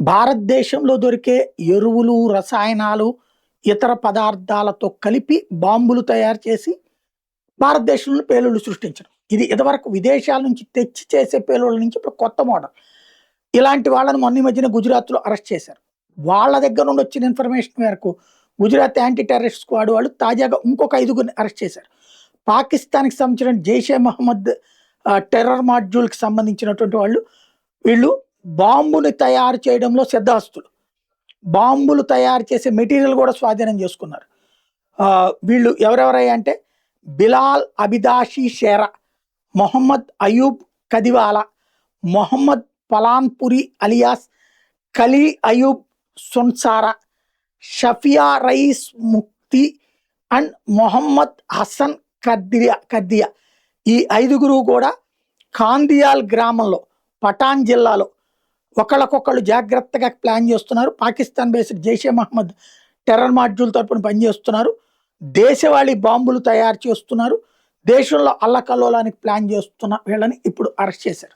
భారతదేశంలో దొరికే ఎరువులు, రసాయనాలు, ఇతర పదార్థాలతో కలిపి బాంబులు తయారు చేసి భారతదేశంలో పేలుళ్లు సృష్టించడం. ఇది ఇదివరకు విదేశాల నుంచి తెచ్చి చేసే పేలుళ్ల నుంచి ఇప్పుడు కొత్త మోడల్. ఇలాంటి వాళ్ళని మొన్న ఈ మధ్యన గుజరాత్‌లో అరెస్ట్ చేశారు. వాళ్ళ దగ్గర నుండి వచ్చిన ఇన్ఫర్మేషన్ మేరకు గుజరాత్ యాంటీ టెర్రరిస్ట్ స్క్వాడ్ వాళ్ళు తాజాగా ఇంకొక 5గురిని అరెస్ట్ చేశారు. పాకిస్తాన్‌కి సంబంధించిన జైషే మహమ్మద్ టెర్రర్ మాడ్యూల్‌కి సంబంధించినటువంటి వాళ్ళు. వీళ్ళు బాంబుని తయారు చేయడంలో సిద్ధహస్తులు. బాంబులు తయారు చేసే మెటీరియల్ కూడా స్వాధీనం చేసుకున్నారు. వీళ్ళు ఎవరెవరయ్యా అంటే బిలాల్ అబిదాషి షేరా, మొహమ్మద్ అయూబ్ కదివాలా, మొహమ్మద్ పలాన్పురి అలియాస్ ఖలీ అయూబ్ సున్సారా, షఫియా రయీస్ ముక్తి అండ్ మొహమ్మద్ హసన్ కద్దియా. ఈ 5గురు కూడా కాందియాల్ గ్రామంలో పఠాన్ జిల్లాలో ఒకళ్ళకొకళ్ళు జాగ్రత్తగా ప్లాన్ చేస్తున్నారు. Pakistan based Jaishe Mohammed terror module తరపున పనిచేస్తున్నారు. దేశవాళీ బాంబులు తయారు చేస్తున్నారు. దేశంలో అల్లకల్లోలానికి ప్లాన్ చేస్తున్న వీళ్ళని ఇప్పుడు అరెస్ట్ చేశారు.